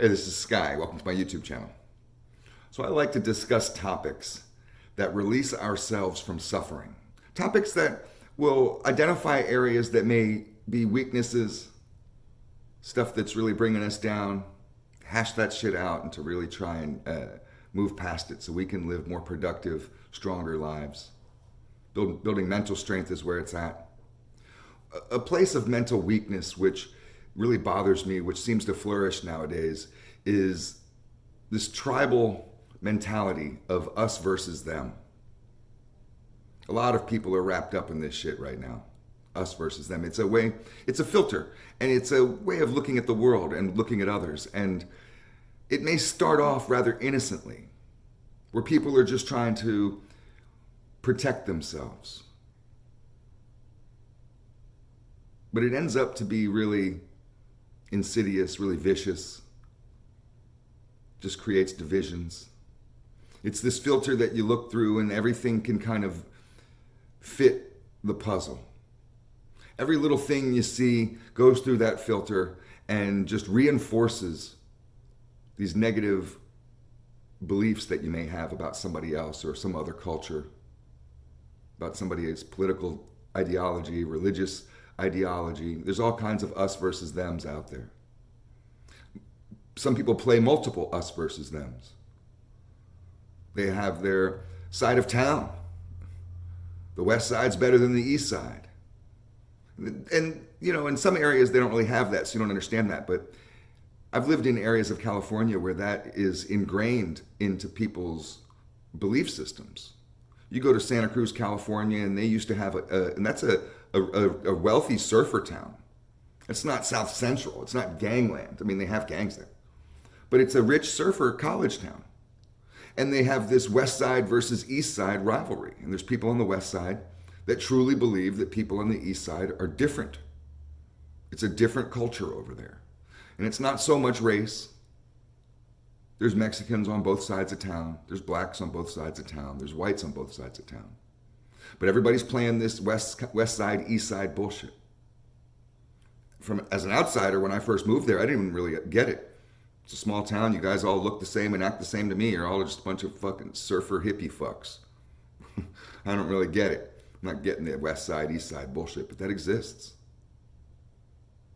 Hey, this is Sky. Welcome to my YouTube channel. So I like to discuss topics that release ourselves from suffering. Topics that will identify areas that may be weaknesses, stuff that's really bringing us down, hash that shit out and to really try and move past it so we can live more productive, stronger lives. Building mental strength is where it's at. A place of mental weakness which really bothers me, which seems to flourish nowadays, is this tribal mentality of us versus them. A lot of people are wrapped up in this shit right now. Us versus them. It's a filter, and it's a way of looking at the world and looking at others. And it may start off rather innocently, where people are just trying to protect themselves. But it ends up to be really insidious, really vicious, just creates divisions. It's this filter that you look through and everything can kind of fit the puzzle. Every little thing you see goes through that filter and just reinforces these negative beliefs that you may have about somebody else or some other culture, about somebody's political ideology, religious ideology. There's all kinds of us versus thems out there. Some people play multiple us versus thems. They have their side of town. The west side's better than the east side. And, you know, in some areas they don't really have that, so you don't understand that. But I've lived in areas of California where that is ingrained into people's belief systems. You go to Santa Cruz, California, and they used to have and that's a wealthy surfer town. It's not South Central. It's not gangland. I mean, they have gangs there. But it's a rich surfer college town. And they have this west side versus east side rivalry. And there's people on the west side that truly believe that people on the east side are different. It's a different culture over there. And it's not so much race. There's Mexicans on both sides of town. There's blacks on both sides of town. There's whites on both sides of town. But everybody's playing this west side, east side bullshit. As an outsider, when I first moved there, I didn't even really get it. It's a small town. You guys all look the same and act the same to me. You're all just a bunch of fucking surfer hippie fucks. I don't really get it. I'm not getting the west side, east side bullshit, but that exists.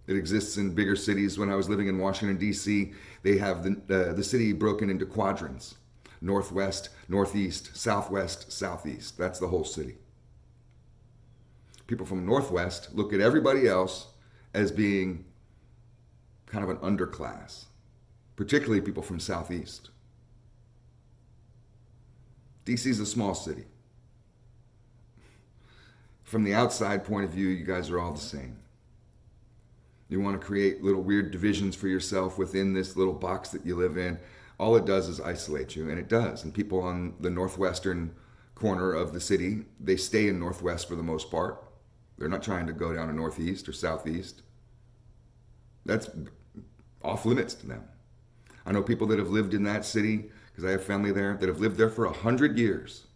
It exists in bigger cities. When I was living in Washington, D.C., they have the city broken into quadrants. Northwest, northeast, southwest, southeast. That's the whole city. People from Northwest look at everybody else as being kind of an underclass, particularly people from Southeast. DC is a small city. From the outside point of view, you guys are all the same. You want to create little weird divisions for yourself within this little box that you live in. All it does is isolate you, and it does. And people on the northwestern corner of the city, they stay in Northwest for the most part. They're not trying to go down to Northeast or Southeast. That's off limits to them. I know people that have lived in that city, because I have family there, that have lived there for 100 years.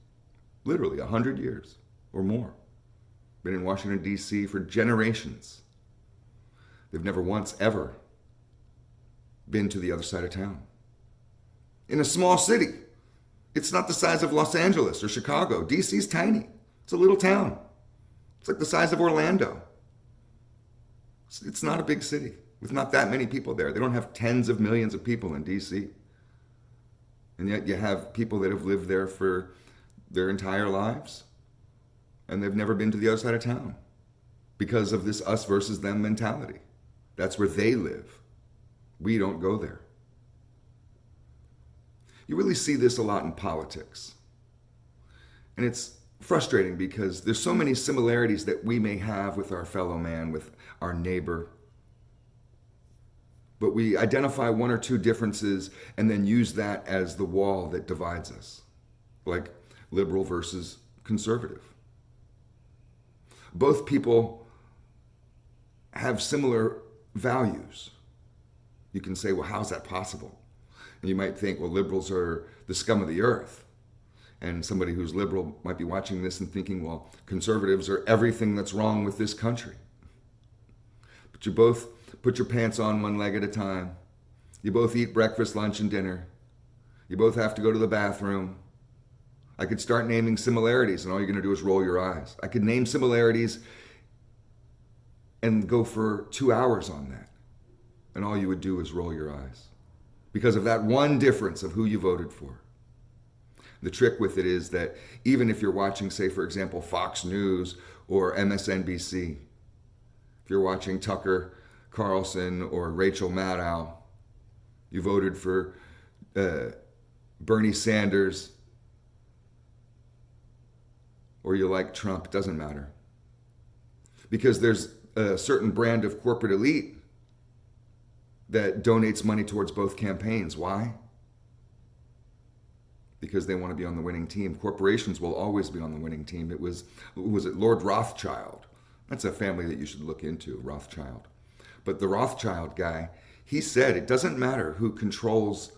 Literally 100 years or more. Been in Washington, D.C. for generations. They've never once ever been to the other side of town. In a small city. It's not the size of Los Angeles or Chicago. D.C.'s tiny. It's a little town. It's like the size of Orlando. It's not a big city with not that many people there. They don't have tens of millions of people in D.C. And yet you have people that have lived there for their entire lives and they've never been to the other side of town because of this us versus them mentality. That's where they live. We don't go there. You really see this a lot in politics. And it's frustrating because there's so many similarities that we may have with our fellow man, with our neighbor. But we identify one or two differences and then use that as the wall that divides us, like liberal versus conservative. Both people have similar values. You can say, well, how's that possible? And you might think, well, liberals are the scum of the earth. And somebody who's liberal might be watching this and thinking, well, conservatives are everything that's wrong with this country. But you both put your pants on one leg at a time. You both eat breakfast, lunch, and dinner. You both have to go to the bathroom. I could start naming similarities, and all you're going to do is roll your eyes. I could name similarities and go for 2 hours on that, and all you would do is roll your eyes because of that one difference of who you voted for. The trick with it is that even if you're watching, say, for example, Fox News or MSNBC, if you're watching Tucker Carlson or Rachel Maddow, you voted for Bernie Sanders, or you like Trump, it doesn't matter. Because there's a certain brand of corporate elite that donates money towards both campaigns. Why? Because they want to be on the winning team. Corporations will always be on the winning team. Was it Lord Rothschild? That's a family that you should look into, Rothschild. But the Rothschild guy, he said it doesn't matter who controls,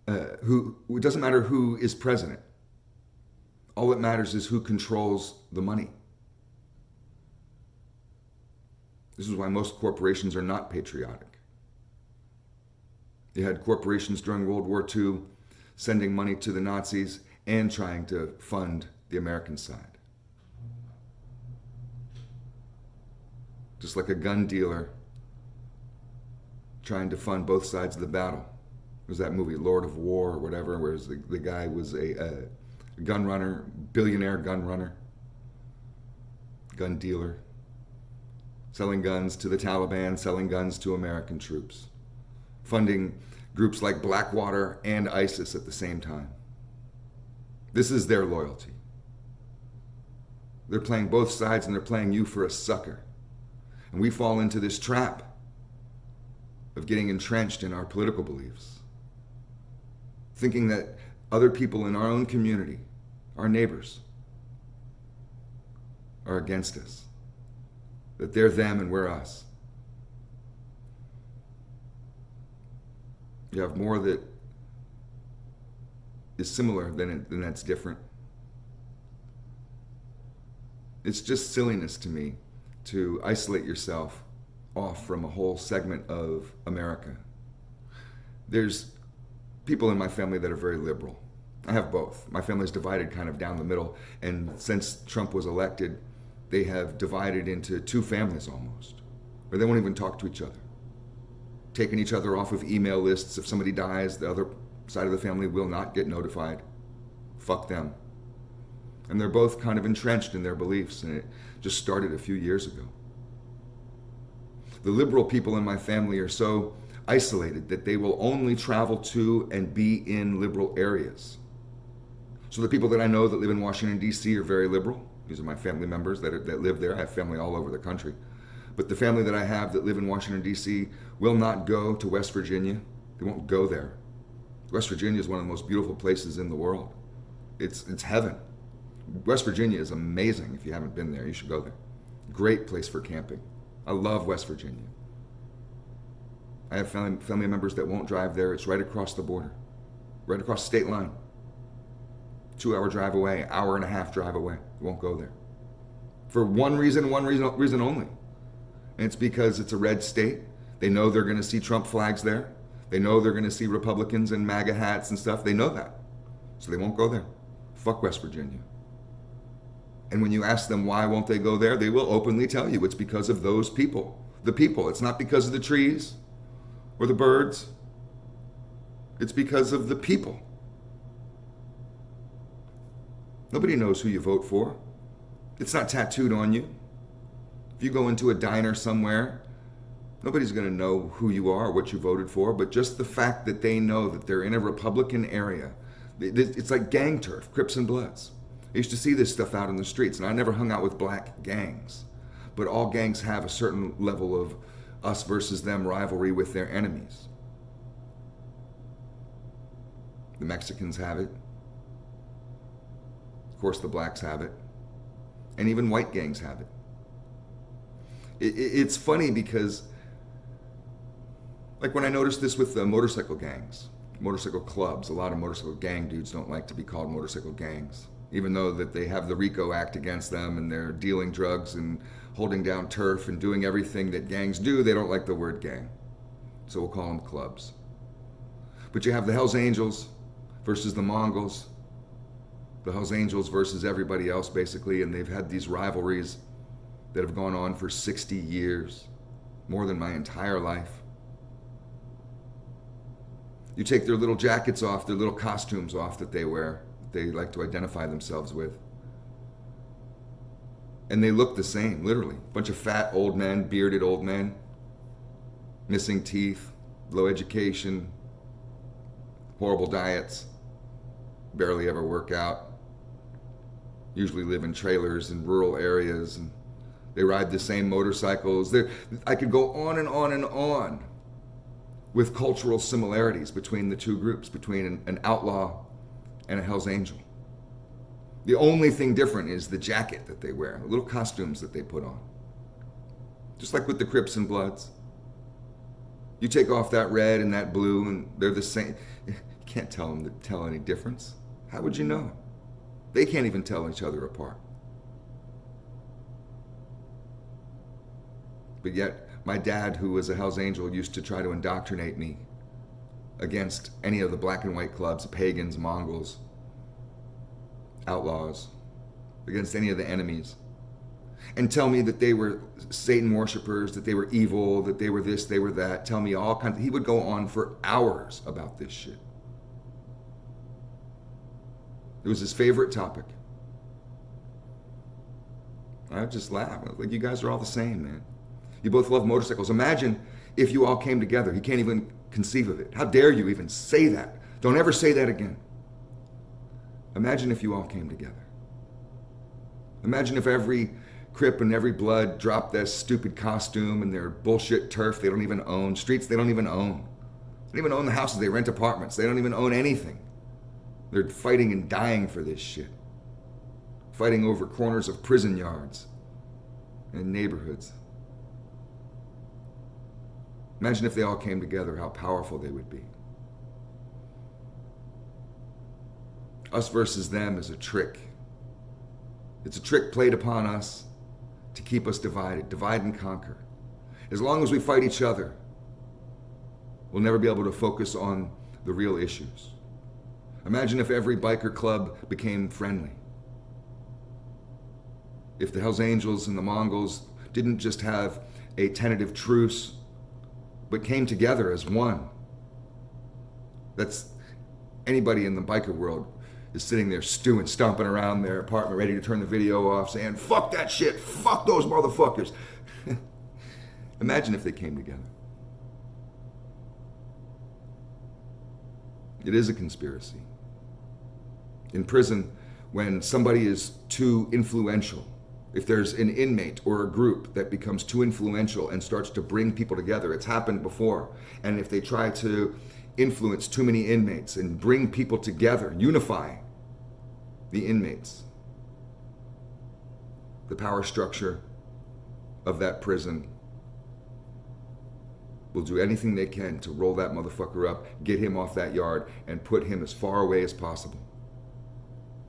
it doesn't matter who is president. All that matters is who controls the money. This is why most corporations are not patriotic. You had corporations during World War II sending money to the Nazis and trying to fund the American side. Just like a gun dealer trying to fund both sides of the battle. There's that movie, Lord of War or whatever, where the guy was a gun runner, billionaire gun runner, gun dealer, selling guns to the Taliban, selling guns to American troops, funding groups like Blackwater and ISIS at the same time. This is their loyalty. They're playing both sides and they're playing you for a sucker. And we fall into this trap of getting entrenched in our political beliefs, thinking that other people in our own community, our neighbors, are against us, that they're them and we're us. You have more that is similar than that's different. It's just silliness to me to isolate yourself off from a whole segment of America. There's people in my family that are very liberal. I have both. My family's divided kind of down the middle, and since Trump was elected, they have divided into two families almost, where they won't even talk to each other. Taking each other off of email lists. If somebody dies, the other side of the family will not get notified. Fuck them. And they're both kind of entrenched in their beliefs, and it just started a few years ago. The liberal people in my family are so isolated that they will only travel to and be in liberal areas. So the people that I know that live in Washington, D.C. are very liberal. These are my family members that live there. I have family all over the country. But the family that I have that live in Washington, D.C. will not go to West Virginia. They won't go there. West Virginia is one of the most beautiful places in the world. It's heaven. West Virginia is amazing. If you haven't been there, you should go there. Great place for camping. I love West Virginia. I have family members that won't drive there. It's right across the border, right across the state line. 2-hour drive away, hour and a half drive away. They won't go there. For one reason only. And it's because it's a red state. They know they're going to see Trump flags there. They know they're going to see Republicans in MAGA hats and stuff. They know that. So they won't go there. Fuck West Virginia. And when you ask them why won't they go there, they will openly tell you it's because of those people. The people. It's not because of the trees or the birds. It's because of the people. Nobody knows who you vote for. It's not tattooed on you. If you go into a diner somewhere, nobody's going to know who you are, what you voted for, but just the fact that they know that they're in a Republican area. It's like gang turf, Crips and Bloods. I used to see this stuff out in the streets, and I never hung out with black gangs. But all gangs have a certain level of us versus them rivalry with their enemies. The Mexicans have it. Of course, the blacks have it. And even white gangs have it. It's funny because, like when I noticed this with the motorcycle gangs, motorcycle clubs, a lot of motorcycle gang dudes don't like to be called motorcycle gangs. Even though that they have the RICO Act against them and they're dealing drugs and holding down turf and doing everything that gangs do, they don't like the word gang. So we'll call them clubs. But you have the Hells Angels versus the Mongols, the Hells Angels versus everybody else, basically, and they've had these rivalries that have gone on for 60 years, more than my entire life. You take their little jackets off, their little costumes off that they wear, they like to identify themselves with. And they look the same, literally. A bunch of fat old men, bearded old men, missing teeth, low education, horrible diets, barely ever work out, usually live in trailers in rural areas, and they ride the same motorcycles. I could go on and on and on with cultural similarities between the two groups, between an outlaw and a Hells Angel. The only thing different is the jacket that they wear, the little costumes that they put on. Just like with the Crips and Bloods. You take off that red and that blue and they're the same. You can't tell any difference. How would you know? They can't even tell each other apart. But yet, my dad, who was a Hells Angel, used to try to indoctrinate me against any of the black and white clubs, pagans, Mongols, outlaws, against any of the enemies, and tell me that they were Satan worshipers, that they were evil, that they were this, they were that, tell me all kinds. He would go on for hours about this shit. It was his favorite topic. I would just laugh. I was like, you guys are all the same, man. You both love motorcycles. Imagine if you all came together. He can't even conceive of it. How dare you even say that? Don't ever say that again. Imagine if you all came together. Imagine if every Crip and every Blood dropped their stupid costume and their bullshit turf they don't even own, streets they don't even own. They don't even own the houses, they rent apartments. They don't even own anything. They're fighting and dying for this shit. Fighting over corners of prison yards and neighborhoods. Imagine if they all came together, how powerful they would be. Us versus them is a trick. It's a trick played upon us to keep us divided, divide and conquer. As long as we fight each other, we'll never be able to focus on the real issues. Imagine if every biker club became friendly. If the Hells Angels and the Mongols didn't just have a tentative truce, but came together as one. That's anybody in the biker world is sitting there stewing, stomping around their apartment, ready to turn the video off, saying, fuck that shit, fuck those motherfuckers. Imagine if they came together. It is a conspiracy. In prison, when somebody is too influential, if there's an inmate or a group that becomes too influential and starts to bring people together, it's happened before. And if they try to influence too many inmates and bring people together, unify the inmates, the power structure of that prison will do anything they can to roll that motherfucker up, get him off that yard, and put him as far away as possible.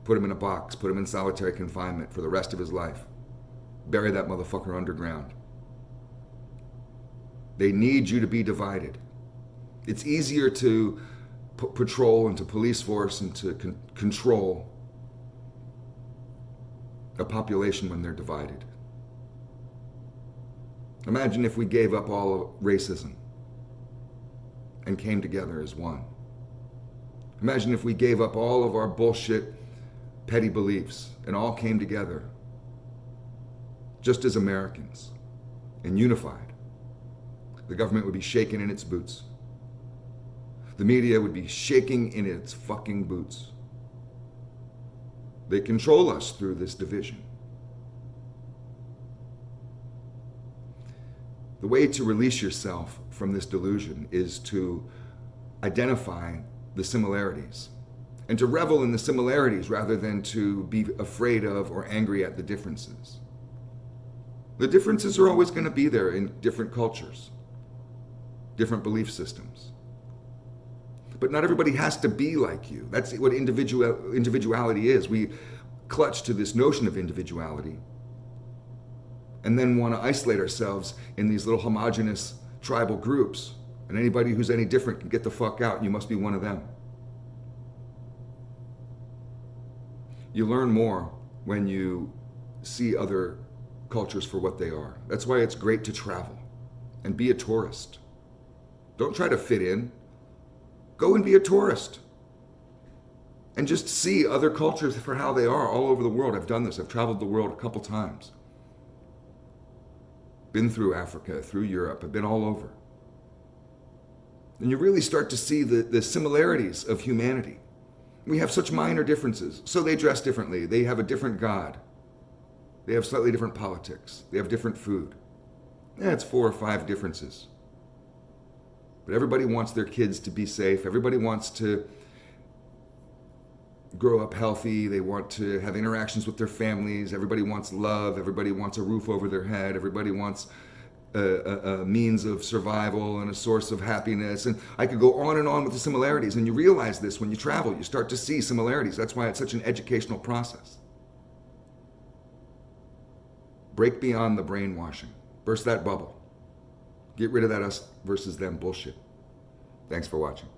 Put him in a box, put him in solitary confinement for the rest of his life. Bury that motherfucker underground. They need you to be divided. It's easier to patrol and to police force and to control a population when they're divided. Imagine if we gave up all of racism and came together as one. Imagine if we gave up all of our bullshit, petty beliefs and all came together just as Americans and unified. The government would be shaking in its boots. The media would be shaking in its fucking boots. They control us through this division. The way to release yourself from this delusion is to identify the similarities and to revel in the similarities rather than to be afraid of or angry at the differences. The differences are always going to be there in different cultures, different belief systems. But not everybody has to be like you. That's what individuality is. We clutch to this notion of individuality and then want to isolate ourselves in these little homogenous tribal groups And anybody who's any different can get the fuck out. You must be one of them. You learn more when you see other cultures for what they are. That's why it's great to travel and be a tourist. Don't try to fit in. Go and be a tourist. And just see other cultures for how they are all over the world. I've done this. I've traveled the world a couple times. Been through Africa, through Europe. I've been all over. And you really start to see the similarities of humanity. We have such minor differences. So they dress differently. They have a different God. They have slightly different politics. They have different food. It's 4 or 5 differences. But everybody wants their kids to be safe. Everybody wants to grow up healthy. They want to have interactions with their families. Everybody wants love. Everybody wants a roof over their head. Everybody wants a means of survival and a source of happiness. And I could go on and on with the similarities. And you realize this when you travel. You start to see similarities. That's why it's such an educational process. Break beyond the brainwashing. Burst that bubble. Get rid of that us versus them bullshit. Thanks for watching.